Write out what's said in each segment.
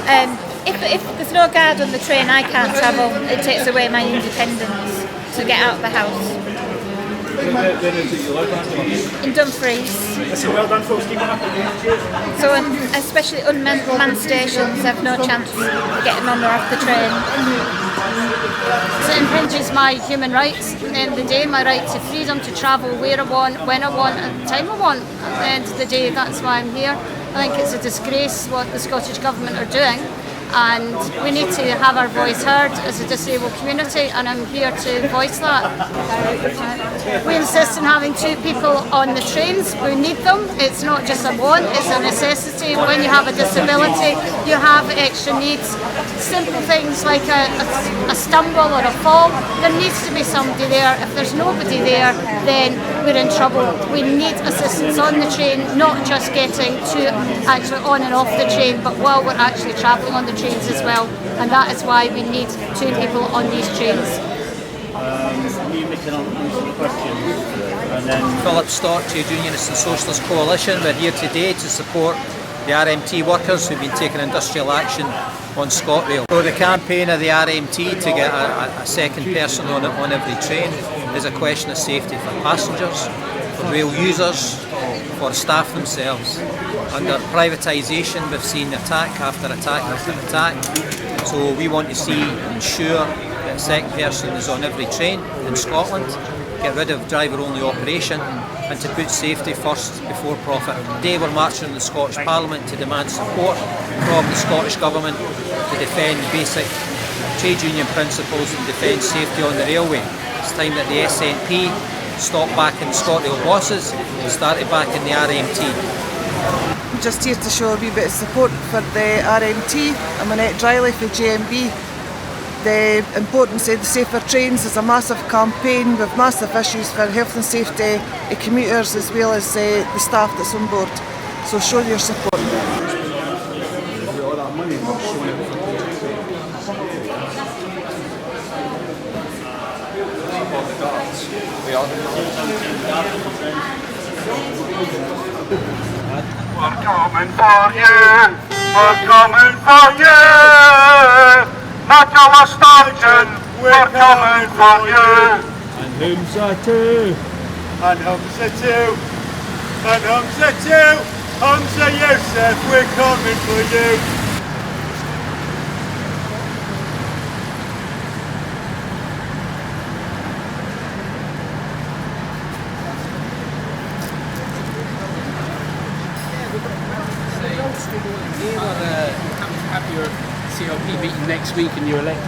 If there's no guard on the train, I can't travel. It takes away my independence to get out of the house. Where is it you live at? In Dumfries. Listen, well done, folks. Keep it up. So especially unmanned stations have no chance of getting on or off the train. So it impinges my human rights. At the end of the day, my right to freedom to travel where I want, when I want, and the time I want. At the end of the day, that's why I'm here. I think it's a disgrace what the Scottish Government are doing, and we need to have our voice heard as a disabled community, and I'm here to voice that. We insist on having 2 people on the trains. We need them. It's not just a want, it's a necessity. When you have a disability, you have extra needs. Simple things like a stumble or a fall, there needs to be somebody there. If there's nobody there, then we're in trouble. We need assistance on the train, not just getting to actually on and off the train, but while we're actually travelling on the trains as well. And that is why we need 2 people on these trains. Philip Stott, Trade Unionist and Socialist Coalition. We're here today to support the RMT workers who've been taking industrial action on ScotRail. So the campaign of the RMT to get a second person on every train is a question of safety for passengers, for rail users, for staff themselves. Under privatisation, we've seen attack after attack after attack. So we want to ensure that a second person is on every train in Scotland, get rid of driver-only operation, and to put safety first before profit. Today we're marching in the Scottish Parliament to demand support from the Scottish Government to defend basic trade union principles and defend safety on the railway. It's time that the SNP stopped back in ScotRail bosses and started back in the RMT. I'm just here to show a wee bit of support for the RMT. I'm Annette Riley for JMB. The importance of the safer trains is a massive campaign with massive issues for health and safety of commuters as well as the staff that's on board. So show your support. We're coming for you! We're coming for you! Nicola Sturgeon, we're coming for you! And Humza too! And Humza too! And Humza too! Humza Yousaf, we're coming for you! Have your CLP meeting next week and you're elected.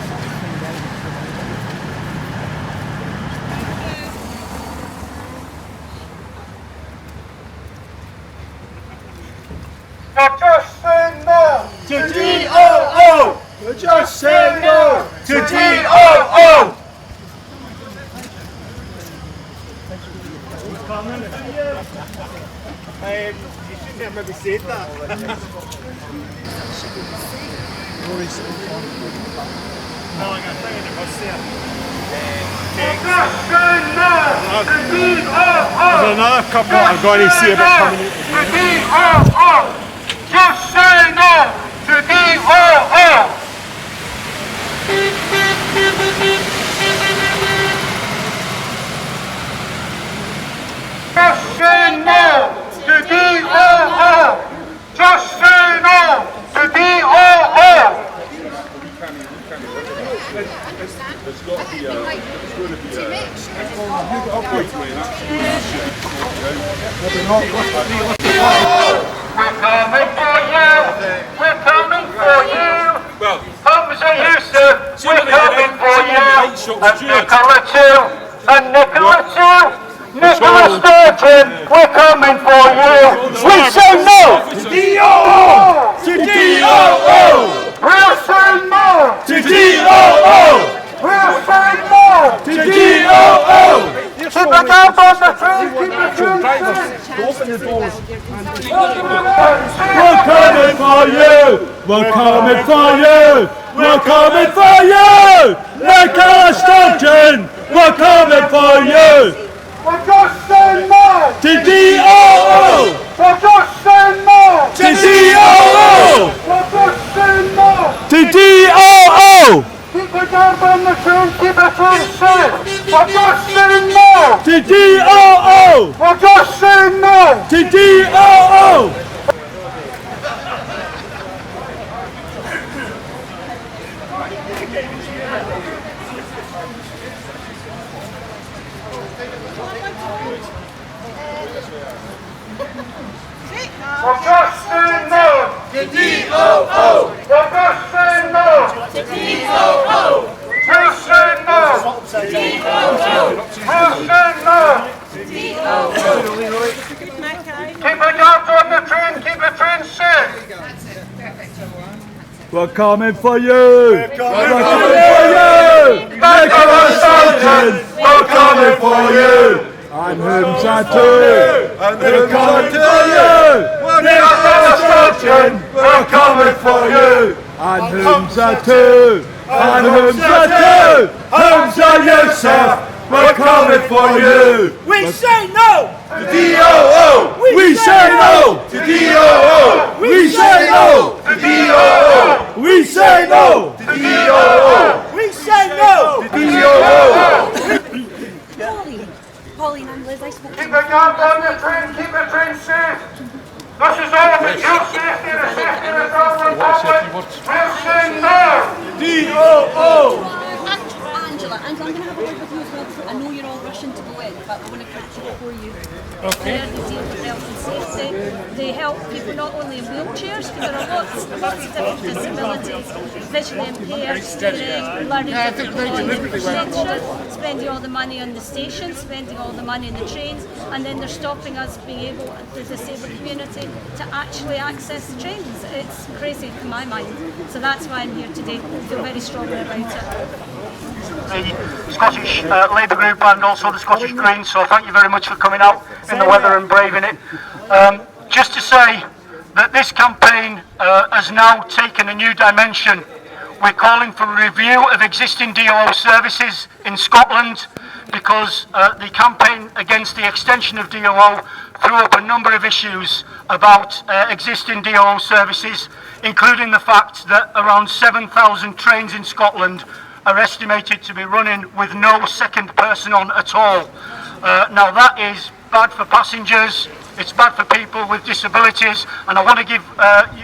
We're just saying no to DOO! We're just saying no to DOO! You shouldn't have maybe said that. No, I got a thing in the bus there. There's another couple I'm going to see about coming out. Just say no to DOO! Just say no to DOO! Just say no to DOO! It's got to be it's going to be We're coming for you! We're coming for you! well, Humza Yousaf, we're coming for you! And Nicola Nicola too! And Nicola too! Nicola Sturgeon, we're coming for you! We say no! to DOO! To DOO! We'll say no! To DOO! We'll say no! To DOO! Keep it up on the train! Keep the train! Open the doors. We're coming for you! We're coming for you! We're coming for you! Nicola Sturgeon! We're coming for you! We're just saying no! To DOO! We're just saying no! To DOO! We're just saying no! said, we're just saying no. To DOO. We're just saying no. To DOO. We're just saying no. To DOO. We're just saying no. To DOO. We're saying no. To DOO. We're saying no. Keep the guards on the train. Keep the train safe. We're coming for you. We're coming for you. Nicholas Sturgeon. We're coming for you. I'm Humzatu. We're coming for you. Nicholas Sturgeon. We're coming for you. I'm Humzatu. I'm Humzatu. Humza Yousaf. We're coming for you. We say no. To DOO. We say no. To DOO. We say no. To DOO. We say no. To DOO. We say no. To DOO. Pauline, I'm Liz. I spoke to Keep the guards on the train. Keep the train safe. This is all about your safety and the safety of the travelling public. We're saying no. DOO. Angela, I'm going to have a word with you as well. I know you're all rushing to go in, but I want to catch you before you. They deal with health and safety. They help people not only in wheelchairs, because there are lots of different disabilities, visually impaired, steering, learning difficulties, spending all the money on the stations, spending all the money in the trains, and then they're stopping us being able, the disabled community, to actually access the trains. It's crazy in my mind. So that's why I'm here today. I feel very strongly about it. The Scottish Labour Group and also the Scottish Greens, so thank you very much for coming out in the weather and braving it. Just to say that this campaign has now taken a new dimension. We're calling for a review of existing DOO services in Scotland because the campaign against the extension of DOO threw up a number of issues about existing DOO services, including the fact that around 7,000 trains in Scotland are estimated to be running with no second person on at all. Now that is bad for passengers, it's bad for people with disabilities, and I want to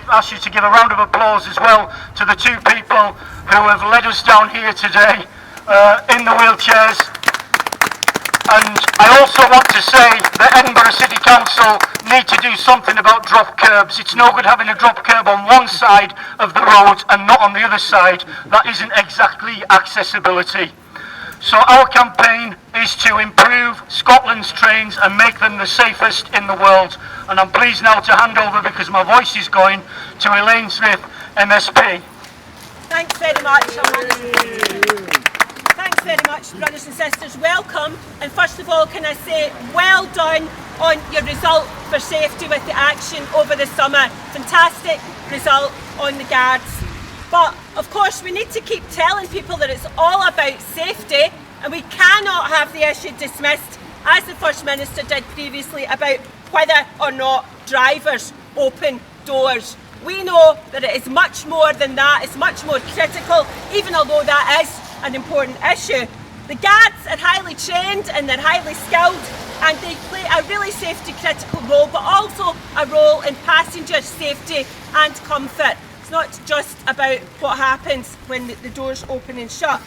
ask you to give a round of applause as well to the two people who have led us down here today in the wheelchairs. And I also want to say that Edinburgh City Council need to do something about drop curbs. It's no good having a drop curb on one side of the road and not on the other side. That isn't exactly accessibility. So our campaign is to improve Scotland's trains and make them the safest in the world. And I'm pleased now to hand over, because my voice is going, to Elaine Smith, MSP. Thanks very much. Thanks very much, brothers and sisters. Welcome. And first of all, can I say well done on your result for safety with the action over the summer. Fantastic result on the guards. But of course we need to keep telling people that it's all about safety, and we cannot have the issue dismissed, as the First Minister did previously, about whether or not drivers open doors. We know that it is much more than that. It's much more critical, even although that is an important issue. The guards are highly trained and they're highly skilled, and they play a really safety critical role, but also a role in passenger safety and comfort. It's not just about what happens when the doors open and shut.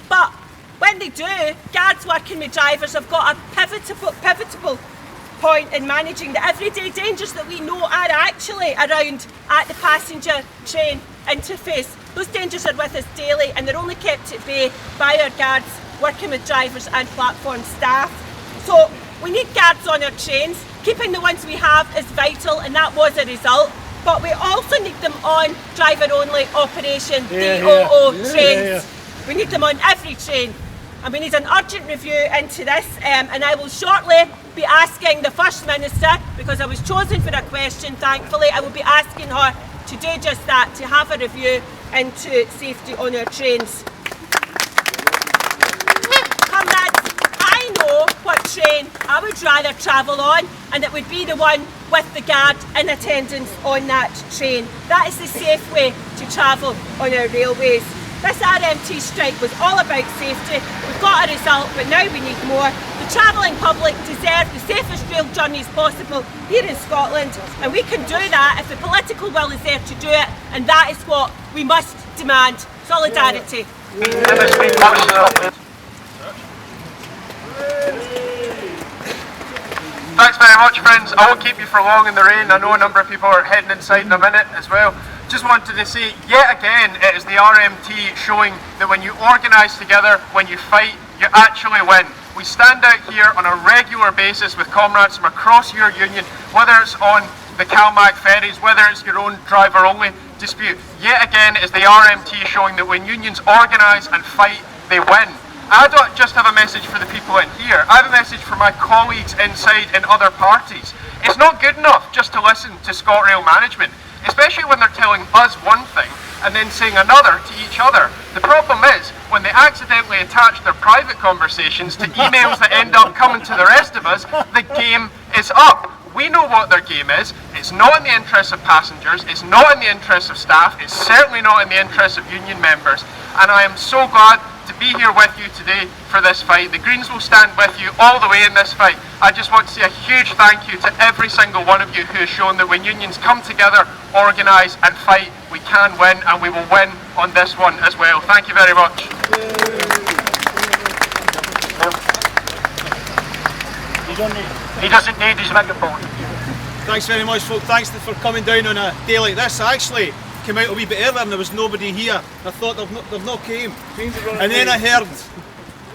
But when they do, guards working with drivers have got a pivotal point in managing the everyday dangers that we know are actually around at the passenger train interface. Those dangers are with us daily, and they're only kept at bay by our guards working with drivers and platform staff. So we need guards on our trains. Keeping the ones we have is vital, and that was a result. But we also need them on driver-only operation DOO trains. We need them on every train. And we need an urgent review into this, and I will shortly be asking the First Minister, because I was chosen for a question, thankfully, I will be asking her to do just that, to have a review into safety on our trains. Comrades, I know what train I would rather travel on, and it would be the one with the guard in attendance on that train. That is the safe way to travel on our railways. This RMT strike was all about safety. We've got a result, but now we need more. The travelling public deserve the safest rail journeys possible here in Scotland, and we can do that if the political will is there to do it, and that is what we must demand. Solidarity. Thanks very much, friends. I won't keep you for long in the rain. I know a number of people are heading inside in a minute as well. Just wanted to say, yet again, it is the RMT showing that when you organise together, when you fight, you actually win. We stand out here on a regular basis with comrades from across your union, whether it's on the CalMac ferries, whether it's your own driver-only dispute. Yet again, it is the RMT showing that when unions organise and fight, they win. I don't just have a message for the people in here, I have a message for my colleagues inside in other parties. It's not good enough just to listen to ScotRail management, especially when they're telling us one thing and then saying another to each other. The problem is, when they accidentally attach their private conversations to emails that end up coming to the rest of us, the game is up. We know what their game is. It's not in the interests of passengers, it's not in the interests of staff, it's certainly not in the interests of union members. And I am so glad to be here with you today for this fight. The Greens will stand with you all the way in this fight. I just want to say a huge thank you to every single one of you who has shown that when unions come together, organise and fight, we can win, and we will win on this one as well. Thank you very much. He doesn't need his megaphone. Thanks very much, folks. Thanks for coming down on a day like this. I actually came out a wee bit earlier and there was nobody here. I thought they've not came. And then I heard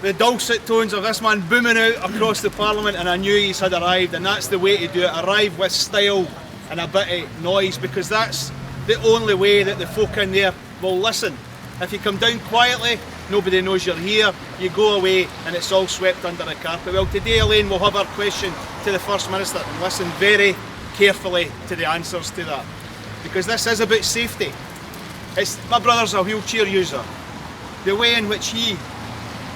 the dulcet tones of this man booming out across the Parliament, and I knew he's had arrived, and that's the way to do it. Arrive with style and a bit of noise, because that's the only way that the folk in there will listen. If you come down quietly, nobody knows you're here, you go away and it's all swept under the carpet. Well, today, Elaine, we'll have our question to the First Minister and listen very carefully to the answers to that, because this is about safety. My brother's a wheelchair user. The way in which he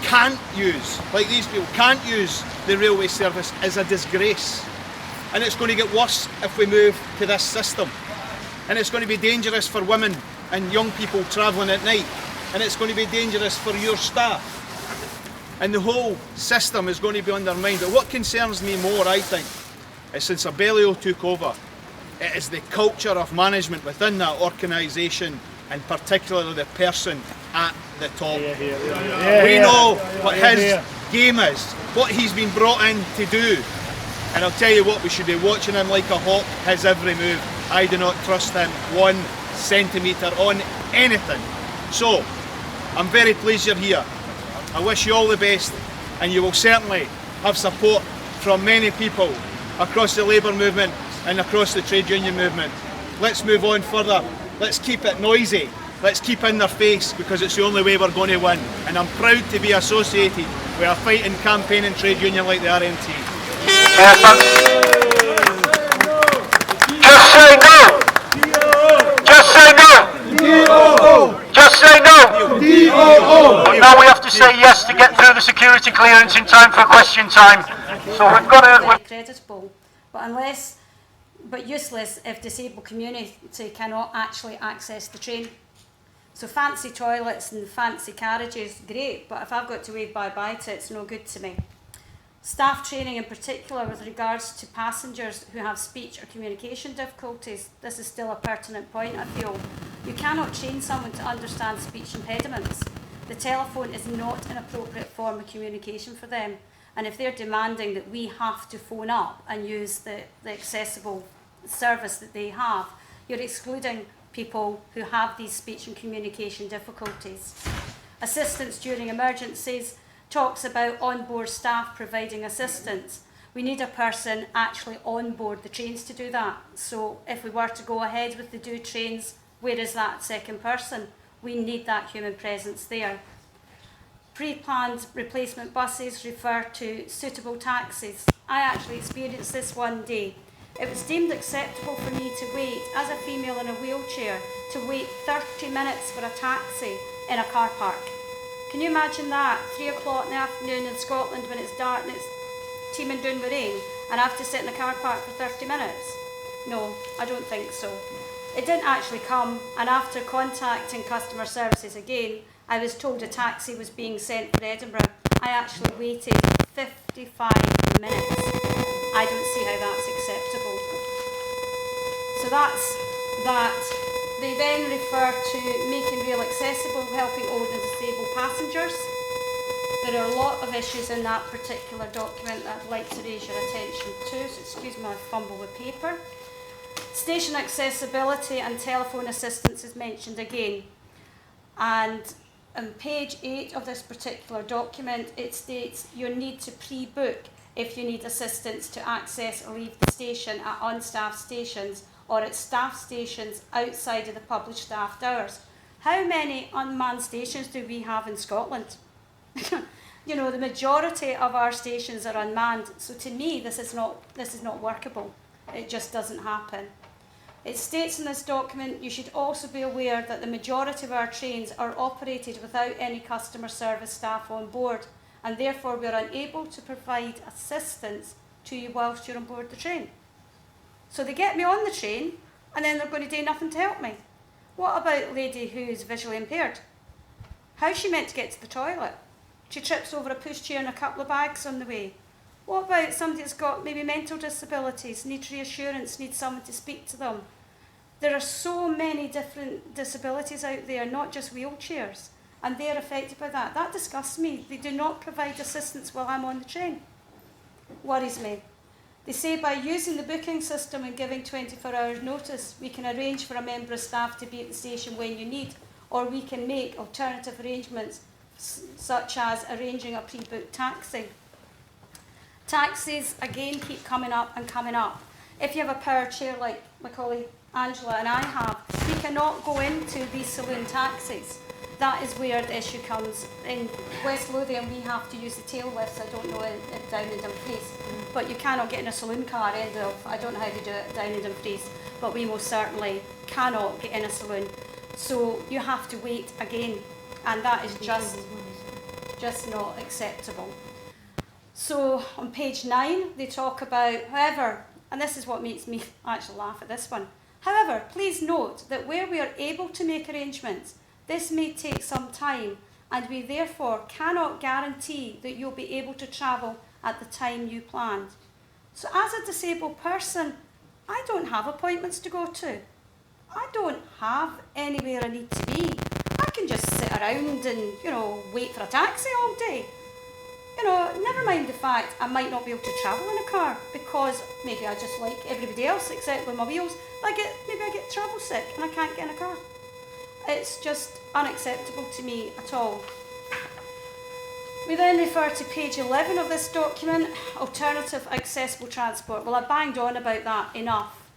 can't use, like these people, can't use the railway service is a disgrace. And it's going to get worse if we move to this system. And it's going to be dangerous for women and young people travelling at night. And it's going to be dangerous for your staff. And the whole system is going to be undermined. But what concerns me more, I think, is since Abellio took over, it is the culture of management within that organisation, and particularly the person at the top. We know what his game is, what he's been brought in to do. And I'll tell you what, we should be watching him like a hawk, his every move. I do not trust him 1 centimetre on anything. So, I'm very pleased you're here. I wish you all the best, and you will certainly have support from many people across the labour movement and across the trade union movement. Let's move on further. Let's keep it noisy. Let's keep in their face, because it's the only way we're going to win. And I'm proud to be associated with a fighting campaigning trade union like the RMT. Just say no! Just say no! Just say no! But now we have to say yes to get through the security clearance in time for question time. So we've got to... Creditable, but useless if disabled community cannot actually access the train. So fancy toilets and fancy carriages, great, but if I've got to wave bye-bye to it, it's no good to me. Staff training in particular with regards to passengers who have speech or communication difficulties, this is still a pertinent point, I feel. You cannot train someone to understand speech impediments. The telephone is not an appropriate form of communication for them, and if they're demanding that we have to phone up and use the accessible service that they have, you're excluding people who have these speech and communication difficulties. Assistance during emergencies talks about on-board staff providing assistance. We need a person actually on board the trains to do that. So if we were to go ahead with the Do trains, where is that second person? We need that human presence there. Pre-planned replacement buses refer to suitable taxis. I actually experienced this one day. It was deemed acceptable for me to wait, as a female in a wheelchair, to wait 30 minutes for a taxi in a car park. Can you imagine that? 3 o'clock in the afternoon in Scotland when it's dark and it's teeming down with rain, and I have to sit in a car park for 30 minutes? No, I don't think so. It didn't actually come, and after contacting customer services again, I was told a taxi was being sent for Edinburgh. I actually waited 55 minutes. I don't see how that's acceptable. So that's that. They then refer to making rail accessible, helping old and disabled passengers. There are a lot of issues in that particular document that I'd like to raise your attention to, so excuse my fumble with paper. Station accessibility and telephone assistance is mentioned again. And on page 8 of this particular document, it states you need to pre-book if you need assistance to access or leave the station at unstaffed stations or at staff stations outside of the published staffed hours. How many unmanned stations do we have in Scotland? You know, the majority of our stations are unmanned, so to me this is not workable. It just doesn't happen. It states in this document you should also be aware that the majority of our trains are operated without any customer service staff on board, and therefore we are unable to provide assistance to you whilst you're on board the train. So they get me on the train and then they're going to do nothing to help me. What about a lady who's visually impaired? How's she meant to get to the toilet? She trips over a pushchair and a couple of bags on the way. What about somebody that's got maybe mental disabilities, needs reassurance, needs someone to speak to them? There are so many different disabilities out there, not just wheelchairs, and they're affected by that. That disgusts me. They do not provide assistance while I'm on the train. Worries me. They say by using the booking system and giving 24 hours notice, we can arrange for a member of staff to be at the station when you need, or we can make alternative arrangements, such as arranging a pre-booked taxi. Taxis, again, keep coming up and coming up. If you have a power chair like my colleague Angela and I have, we cannot go into these saloon taxis. That is where the issue comes. In West Lothian, we have to use the tail lifts. I don't know it down in Dumfries, but you cannot get in a saloon car. I don't know how they do it down in Dumfries, but we most certainly cannot get in a saloon. So you have to wait again, and that is just not acceptable. So on page 9, they talk about, however, and this is what makes me actually laugh at this one. However, please note that where we are able to make arrangements, this may take some time, and we therefore cannot guarantee that you'll be able to travel at the time you planned. So as a disabled person, I don't have appointments to go to. I don't have anywhere I need to be. I can just sit around and, wait for a taxi all day. Never mind the fact I might not be able to travel in a car because maybe I just like everybody else except with my wheels. Maybe I get travel sick and I can't get in a car. It's just unacceptable to me at all. We then refer to page 11 of this document, alternative accessible transport. Well, I banged on about that enough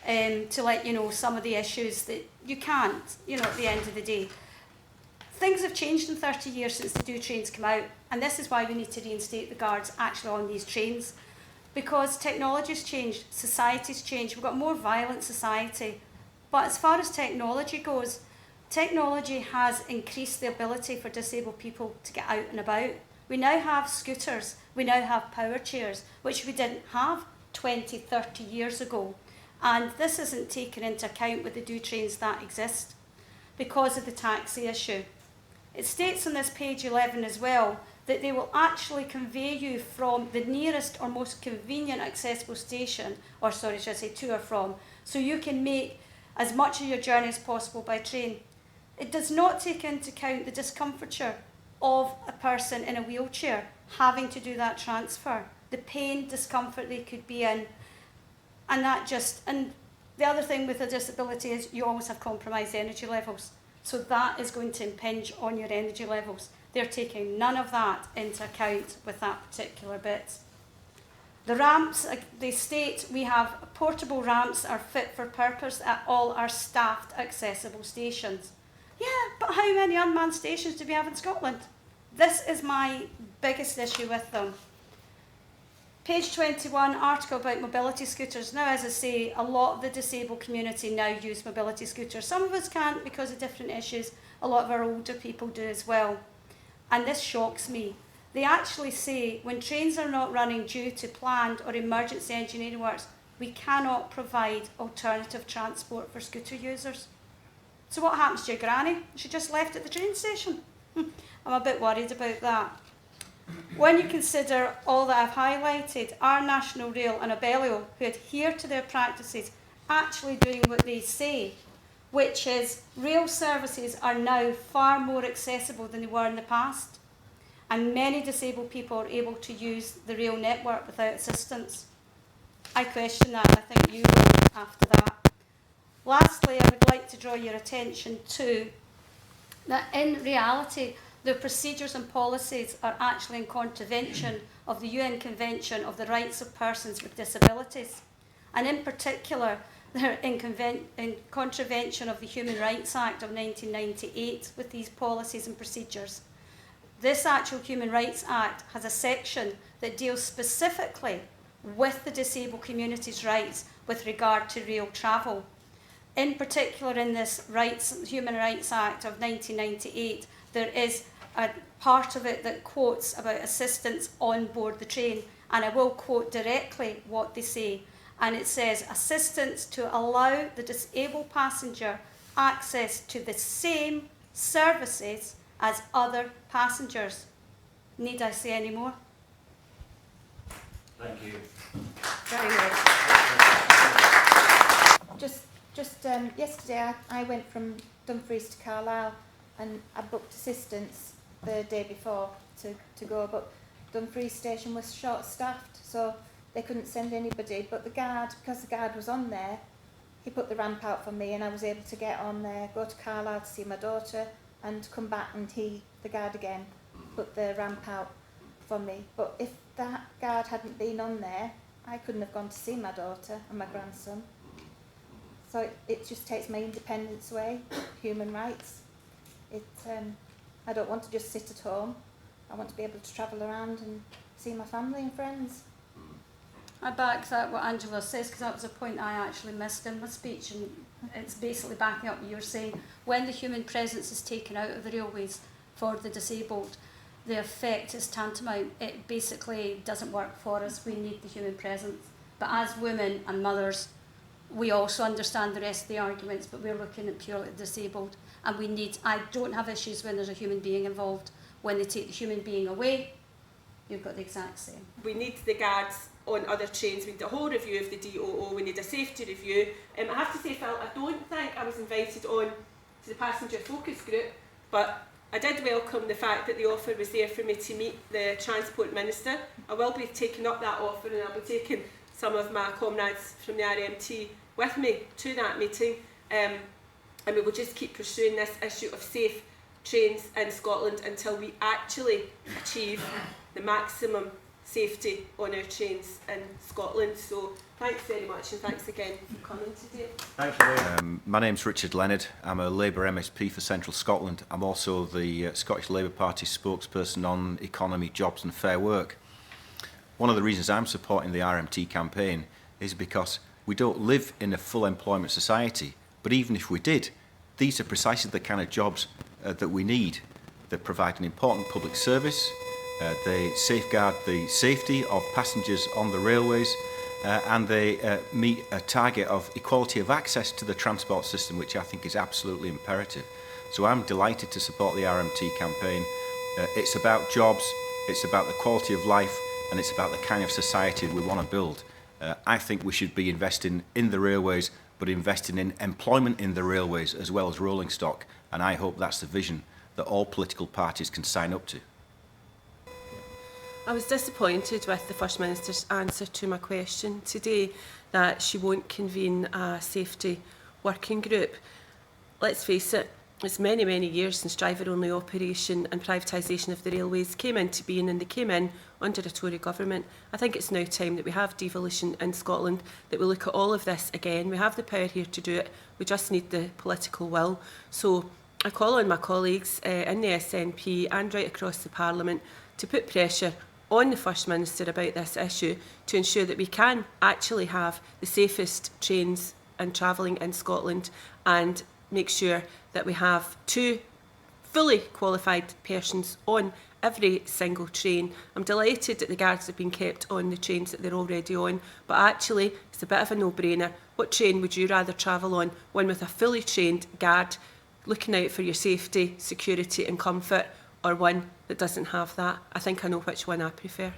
to let you know some of the issues that you can't, at the end of the day. Things have changed in 30 years since the new trains come out, and this is why we need to reinstate the guards actually on these trains. Because technology's changed, society's changed, we've got a more violent society. But as far as technology goes, technology has increased the ability for disabled people to get out and about. We now have scooters, we now have power chairs, which we didn't have 20, 30 years ago. And this isn't taken into account with the new trains that exist because of the taxi issue. It states on this page 11 as well that they will actually convey you from the nearest or most convenient accessible station, or sorry, should I say to or from, so you can make as much of your journey as possible by train. It does not take into account the discomfiture of a person in a wheelchair having to do that transfer, the pain, discomfort they could be in, and the other thing with a disability is you always have compromised energy levels. So that is going to impinge on your energy levels. They're taking none of that into account with that particular bit. The ramps, they state we have portable ramps are fit for purpose at all our staffed accessible stations. Yeah, but how many unmanned stations do we have in Scotland? This is my biggest issue with them. Page 21, article about mobility scooters. Now, as I say, a lot of the disabled community now use mobility scooters. Some of us can't because of different issues. A lot of our older people do as well. And this shocks me. They actually say when trains are not running due to planned or emergency engineering works, we cannot provide alternative transport for scooter users. So what happens to your granny? She just left at the train station. I'm a bit worried about that. When you consider all that I've highlighted, are National Rail and Abellio, who adhere to their practices, actually doing what they say, which is rail services are now far more accessible than they were in the past, and many disabled people are able to use the rail network without assistance? I question that. I think you will after that. Lastly, I would like to draw your attention to that in reality, their procedures and policies are actually in contravention of the UN Convention of the Rights of Persons with Disabilities. And in particular, they're in contravention of the Human Rights Act of 1998 with these policies and procedures. This actual Human Rights Act has a section that deals specifically with the disabled community's rights with regard to rail travel. In particular, in this Human Rights Act of 1998, there is a part of it that quotes about assistance on board the train, and I will quote directly what they say, and it says, assistance to allow the disabled passenger access to the same services as other passengers. Need I say any more? Thank you. Very well. Just yesterday I went from Dumfries to Carlisle and I booked assistance the day before to go, but Dumfries station was short-staffed, so they couldn't send anybody, but the guard, because the guard was on there, he put the ramp out for me and I was able to get on there, go to Carlisle to see my daughter and come back, and the guard again, put the ramp out for me. But if that guard hadn't been on there, I couldn't have gone to see my daughter and my grandson. So it just takes my independence away, human rights. I don't want to just sit at home. I want to be able to travel around and see my family and friends. I back that what Angela says, because that was a point I actually missed in my speech, and it's basically backing up what you're saying. When the human presence is taken out of the railways for the disabled, the effect is tantamount. It basically doesn't work for us. We need the human presence. But as women and mothers, we also understand the rest of the arguments, but we're looking at purely disabled. And I don't have issues when there's a human being involved. When they take the human being away, you've got the exact same. We need the guards on other trains. We need a whole review of the DOO. We need a safety review. I have to say, Phil, I don't think I was invited on to the passenger focus group, but I did welcome the fact that the offer was there for me to meet the Transport Minister. I will be taking up that offer, and I'll be taking some of my comrades from the RMT with me to that meeting. And we will just keep pursuing this issue of safe trains in Scotland until we actually achieve the maximum safety on our trains in Scotland. So thanks very much, and thanks again for coming today. Thank you. My name's Richard Leonard. I'm a Labour MSP for Central Scotland. I'm also the Scottish Labour Party spokesperson on economy, jobs and fair work. One of the reasons I'm supporting the RMT campaign is because we don't live in a full employment society, but even if we did, these are precisely the kind of jobs that we need. They provide an important public service, they safeguard the safety of passengers on the railways, and they meet a target of equality of access to the transport system, which I think is absolutely imperative. So I'm delighted to support the RMT campaign. It's about jobs, it's about the quality of life, and it's about the kind of society we want to build. I think we should be investing in the railways, but investing in employment in the railways as well as rolling stock, and I hope that's the vision that all political parties can sign up to. I was disappointed with the First Minister's answer to my question today, that she won't convene a safety working group. Let's face it, it's many, many years since driver-only operation and privatisation of the railways came into being, and they came in under a Tory government. I think it's now time that we have devolution in Scotland, that we look at all of this again. We have the power here to do it, we just need the political will. So I call on my colleagues in the SNP and right across the Parliament to put pressure on the First Minister about this issue to ensure that we can actually have the safest trains and travelling in Scotland, and make sure that we have 2 fully qualified persons on every single train. I'm delighted that the guards have been kept on the trains that they're already on, but actually it's a bit of a no-brainer. What train would you rather travel on? One with a fully trained guard looking out for your safety, security and comfort, or one that doesn't have that. I think I know which one I prefer.